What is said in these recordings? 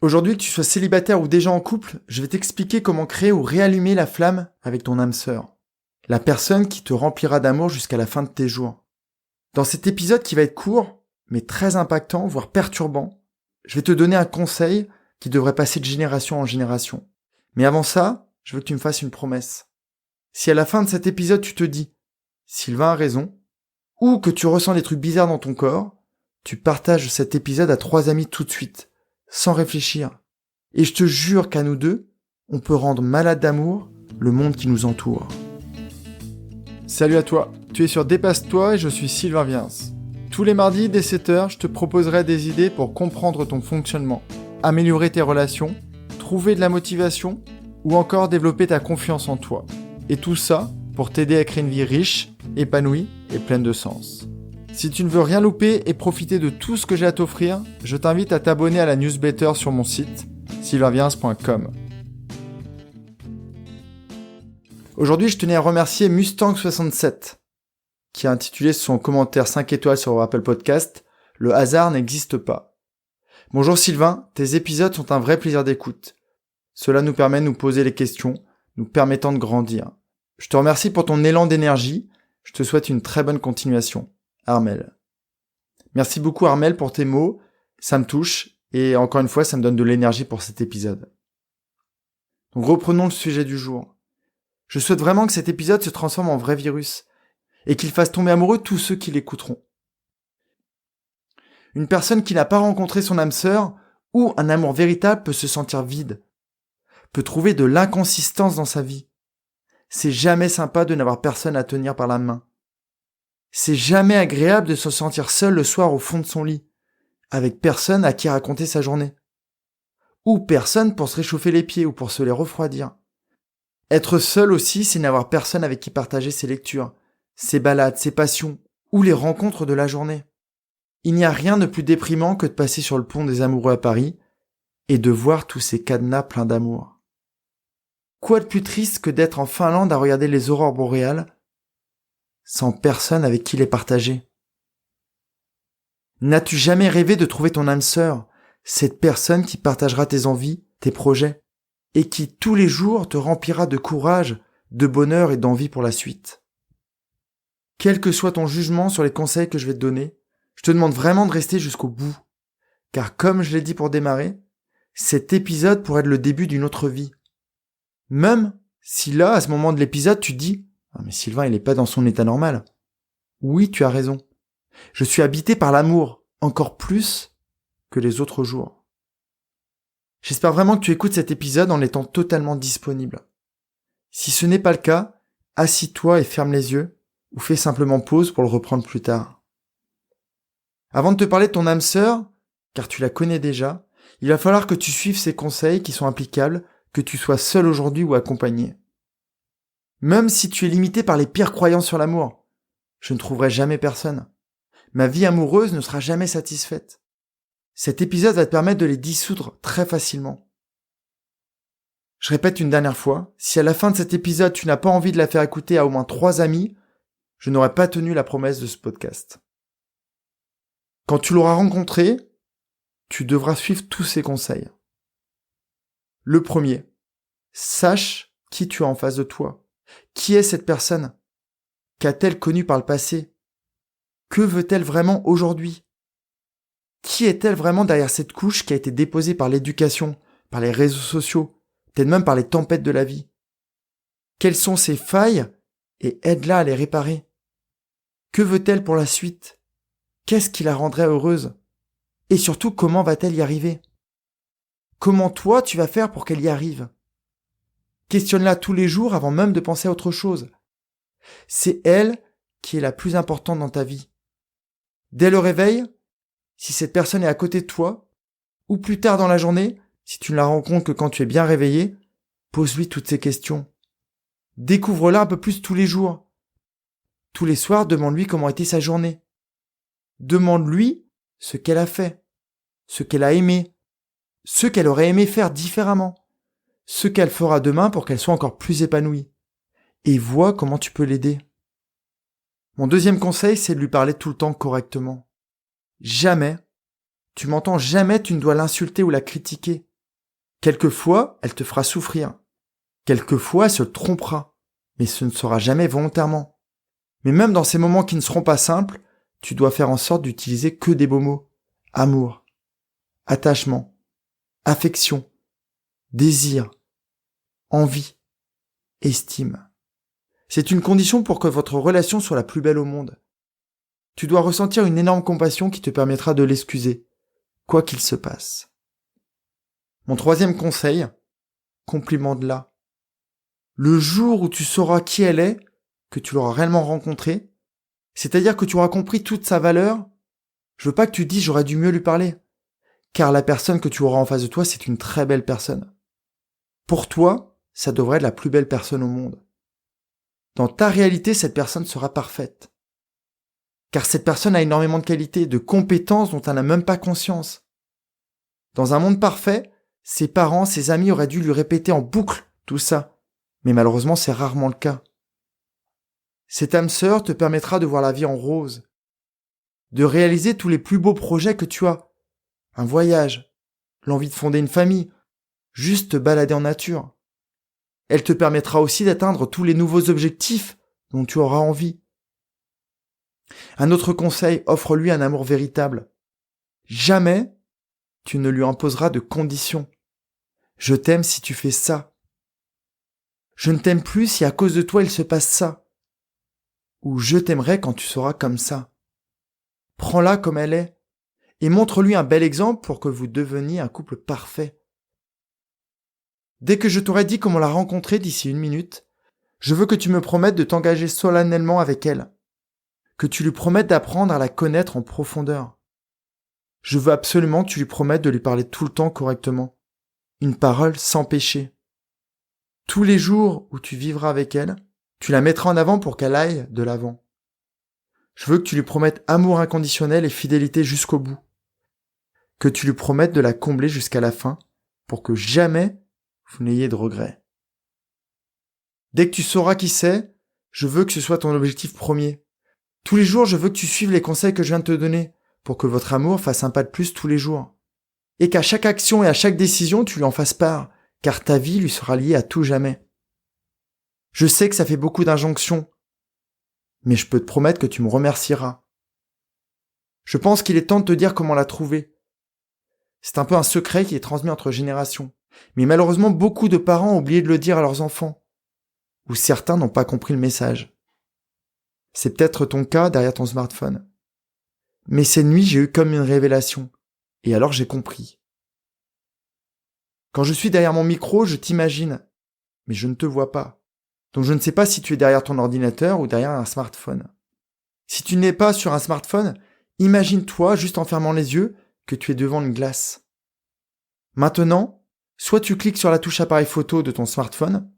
Aujourd'hui, que tu sois célibataire ou déjà en couple, je vais t'expliquer comment créer ou réallumer la flamme avec ton âme sœur. La personne qui te remplira d'amour jusqu'à la fin de tes jours. Dans cet épisode qui va être court, mais très impactant, voire perturbant, je vais te donner un conseil qui devrait passer de génération en génération. Mais avant ça, je veux que tu me fasses une promesse. Si à la fin de cet épisode tu te dis « Sylvain a raison » ou que tu ressens des trucs bizarres dans ton corps, tu partages cet épisode à 3 amis tout de suite, sans réfléchir. Et je te jure qu'à nous deux, on peut rendre malade d'amour le monde qui nous entoure. Salut à toi, tu es sur Dépasse-toi et je suis Sylvain Viens. Tous les mardis dès 7h, je te proposerai des idées pour comprendre ton fonctionnement, améliorer tes relations, trouver de la motivation ou encore développer ta confiance en toi. Et tout ça pour t'aider à créer une vie riche, épanouie et pleine de sens. Si tu ne veux rien louper et profiter de tout ce que j'ai à t'offrir, je t'invite à t'abonner à la newsletter sur mon site, sylvainviens.com. Aujourd'hui, je tenais à remercier Mustang67, qui a intitulé son commentaire 5 étoiles sur Apple Podcast « Le hasard n'existe pas ». Bonjour Sylvain, tes épisodes sont un vrai plaisir d'écoute. Cela nous permet de nous poser les questions, nous permettant de grandir. Je te remercie pour ton élan d'énergie, je te souhaite une très bonne continuation. Armel. Merci beaucoup Armel pour tes mots, ça me touche et encore une fois ça me donne de l'énergie pour cet épisode. Donc reprenons le sujet du jour. Je souhaite vraiment que cet épisode se transforme en vrai virus et qu'il fasse tomber amoureux tous ceux qui l'écouteront. Une personne qui n'a pas rencontré son âme sœur ou un amour véritable peut se sentir vide, peut trouver de l'inconsistance dans sa vie. C'est jamais sympa de n'avoir personne à tenir par la main. C'est jamais agréable de se sentir seul le soir au fond de son lit, avec personne à qui raconter sa journée. Ou personne pour se réchauffer les pieds ou pour se les refroidir. Être seul aussi, c'est n'avoir personne avec qui partager ses lectures, ses balades, ses passions, ou les rencontres de la journée. Il n'y a rien de plus déprimant que de passer sur le pont des amoureux à Paris et de voir tous ces cadenas pleins d'amour. Quoi de plus triste que d'être en Finlande à regarder les aurores boréales sans personne avec qui les partager? N'as-tu jamais rêvé de trouver ton âme sœur, cette personne qui partagera tes envies, tes projets, et qui tous les jours te remplira de courage, de bonheur et d'envie pour la suite? Quel que soit ton jugement sur les conseils que je vais te donner, je te demande vraiment de rester jusqu'au bout, car comme je l'ai dit pour démarrer, cet épisode pourrait être le début d'une autre vie. Même si là, à ce moment de l'épisode, tu te dis « Ah mais Sylvain, il n'est pas dans son état normal. » Oui, tu as raison. Je suis habité par l'amour, encore plus que les autres jours. J'espère vraiment que tu écoutes cet épisode en étant totalement disponible. Si ce n'est pas le cas, assis-toi et ferme les yeux, ou fais simplement pause pour le reprendre plus tard. Avant de te parler de ton âme sœur, car tu la connais déjà, il va falloir que tu suives ces conseils qui sont applicables, que tu sois seul aujourd'hui ou accompagné. Même si tu es limité par les pires croyances sur l'amour, je ne trouverai jamais personne. Ma vie amoureuse ne sera jamais satisfaite. Cet épisode va te permettre de les dissoudre très facilement. Je répète une dernière fois, si à la fin de cet épisode tu n'as pas envie de la faire écouter à au moins 3 amis, je n'aurai pas tenu la promesse de ce podcast. Quand tu l'auras rencontré, tu devras suivre tous ces conseils. Le premier, sache qui tu as en face de toi. Qui est cette personne? Qu'a-t-elle connu par le passé? Que veut-elle vraiment aujourd'hui? Qui est-elle vraiment derrière cette couche qui a été déposée par l'éducation, par les réseaux sociaux, peut-être même par les tempêtes de la vie? Quelles sont ses failles et aide-la à les réparer? Que veut-elle pour la suite? Qu'est-ce qui la rendrait heureuse? Et surtout, comment va-t-elle y arriver? Comment toi, tu vas faire pour qu'elle y arrive? Questionne-la tous les jours avant même de penser à autre chose. C'est elle qui est la plus importante dans ta vie. Dès le réveil, si cette personne est à côté de toi, ou plus tard dans la journée, si tu ne la rencontres que quand tu es bien réveillé, pose-lui toutes ces questions. Découvre-la un peu plus tous les jours. Tous les soirs, demande-lui comment était sa journée. Demande-lui ce qu'elle a fait, ce qu'elle a aimé, ce qu'elle aurait aimé faire différemment, ce qu'elle fera demain pour qu'elle soit encore plus épanouie. Et vois comment tu peux l'aider. Mon deuxième conseil, c'est de lui parler tout le temps correctement. Jamais, tu m'entends, jamais tu ne dois l'insulter ou la critiquer. Quelquefois, elle te fera souffrir. Quelquefois, elle se trompera. Mais ce ne sera jamais volontairement. Mais même dans ces moments qui ne seront pas simples, tu dois faire en sorte d'utiliser que des beaux mots. Amour, attachement, affection, désir, envie, estime. C'est une condition pour que votre relation soit la plus belle au monde. Tu dois ressentir une énorme compassion qui te permettra de l'excuser, quoi qu'il se passe. Mon troisième conseil, complimente-la. Le jour où tu sauras qui elle est, que tu l'auras réellement rencontrée, c'est-à-dire que tu auras compris toute sa valeur, je veux pas que tu dises j'aurais dû mieux lui parler, car la personne que tu auras en face de toi, c'est une très belle personne. Pour toi, ça devrait être la plus belle personne au monde. Dans ta réalité, cette personne sera parfaite. Car cette personne a énormément de qualités, de compétences dont elle n'a même pas conscience. Dans un monde parfait, ses parents, ses amis auraient dû lui répéter en boucle tout ça. Mais malheureusement, c'est rarement le cas. Cette âme sœur te permettra de voir la vie en rose, de réaliser tous les plus beaux projets que tu as. Un voyage, l'envie de fonder une famille, juste te balader en nature. Elle te permettra aussi d'atteindre tous les nouveaux objectifs dont tu auras envie. Un autre conseil, offre-lui un amour véritable. Jamais tu ne lui imposeras de conditions. Je t'aime si tu fais ça. Je ne t'aime plus si à cause de toi il se passe ça. Ou je t'aimerai quand tu seras comme ça. Prends-la comme elle est et montre-lui un bel exemple pour que vous deveniez un couple parfait. Dès que je t'aurai dit comment la rencontrer d'ici 1 minute, je veux que tu me promettes de t'engager solennellement avec elle. Que tu lui promettes d'apprendre à la connaître en profondeur. Je veux absolument que tu lui promettes de lui parler tout le temps correctement. Une parole sans péché. Tous les jours où tu vivras avec elle, tu la mettras en avant pour qu'elle aille de l'avant. Je veux que tu lui promettes amour inconditionnel et fidélité jusqu'au bout. Que tu lui promettes de la combler jusqu'à la fin pour que jamais vous n'ayez de regrets. Dès que tu sauras qui c'est, je veux que ce soit ton objectif premier. Tous les jours, je veux que tu suives les conseils que je viens de te donner pour que votre amour fasse un pas de plus tous les jours. Et qu'à chaque action et à chaque décision, tu lui en fasses part, car ta vie lui sera liée à tout jamais. Je sais que ça fait beaucoup d'injonctions, mais je peux te promettre que tu me remercieras. Je pense qu'il est temps de te dire comment la trouver. C'est un peu un secret qui est transmis entre générations. Mais malheureusement, beaucoup de parents ont oublié de le dire à leurs enfants. Ou certains n'ont pas compris le message. C'est peut-être ton cas derrière ton smartphone. Mais cette nuit, j'ai eu comme une révélation. Et alors j'ai compris. Quand je suis derrière mon micro, je t'imagine. Mais je ne te vois pas. Donc je ne sais pas si tu es derrière ton ordinateur ou derrière un smartphone. Si tu n'es pas sur un smartphone, imagine-toi, juste en fermant les yeux, que tu es devant une glace. Maintenant, soit tu cliques sur la touche appareil photo de ton smartphone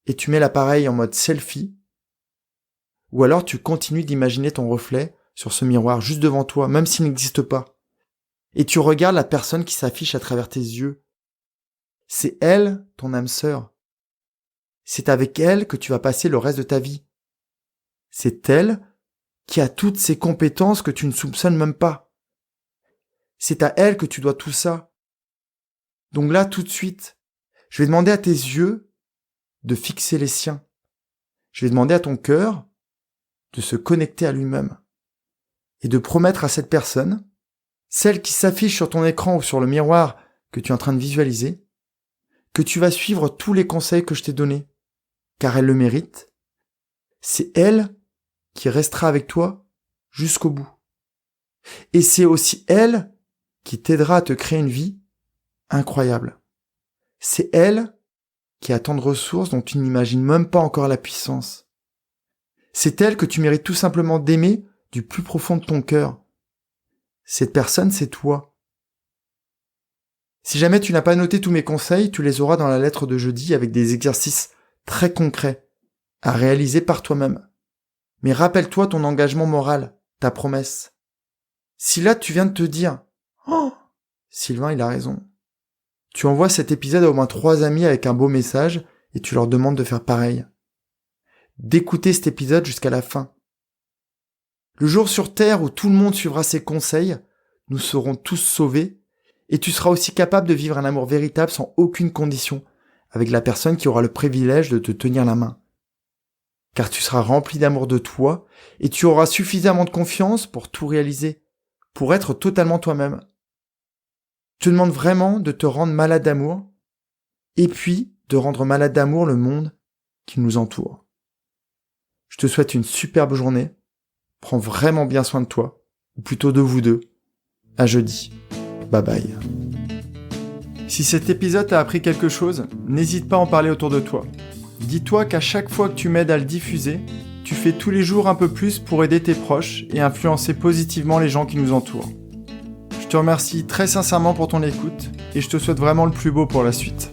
et tu mets l'appareil en mode selfie, ou alors tu continues d'imaginer ton reflet sur ce miroir juste devant toi, même s'il n'existe pas. Et tu regardes la personne qui s'affiche à travers tes yeux. C'est elle, ton âme sœur. C'est avec elle que tu vas passer le reste de ta vie. C'est elle qui a toutes ces compétences que tu ne soupçonnes même pas. C'est à elle que tu dois tout ça. Donc là, tout de suite, je vais demander à tes yeux de fixer les siens. Je vais demander à ton cœur de se connecter à lui-même et de promettre à cette personne, celle qui s'affiche sur ton écran ou sur le miroir que tu es en train de visualiser, que tu vas suivre tous les conseils que je t'ai donnés, car elle le mérite. C'est elle qui restera avec toi jusqu'au bout. Et c'est aussi elle qui t'aidera à te créer une vie incroyable. C'est elle qui a tant de ressources dont tu n'imagines même pas encore la puissance. C'est elle que tu mérites tout simplement d'aimer du plus profond de ton cœur. Cette personne, c'est toi. Si jamais tu n'as pas noté tous mes conseils, tu les auras dans la lettre de jeudi avec des exercices très concrets à réaliser par toi-même. Mais rappelle-toi ton engagement moral, ta promesse. Si là tu viens de te dire « Oh, Sylvain, il a raison », tu envoies cet épisode à au moins 3 amis avec un beau message et tu leur demandes de faire pareil. D'écouter cet épisode jusqu'à la fin. Le jour sur Terre où tout le monde suivra ses conseils, nous serons tous sauvés Et tu seras aussi capable de vivre un amour véritable sans aucune condition, avec la personne qui aura le privilège de te tenir la main. Car tu seras rempli d'amour de toi et tu auras suffisamment de confiance pour tout réaliser, pour être totalement toi-même. Je te demande vraiment de te rendre malade d'amour et puis de rendre malade d'amour le monde qui nous entoure. Je te souhaite une superbe journée. Prends vraiment bien soin de toi, ou plutôt de vous deux. À jeudi. Bye bye. Si cet épisode t'a appris quelque chose, n'hésite pas à en parler autour de toi. Dis-toi qu'à chaque fois que tu m'aides à le diffuser, tu fais tous les jours un peu plus pour aider tes proches et influencer positivement les gens qui nous entourent. Je te remercie très sincèrement pour ton écoute et je te souhaite vraiment le plus beau pour la suite.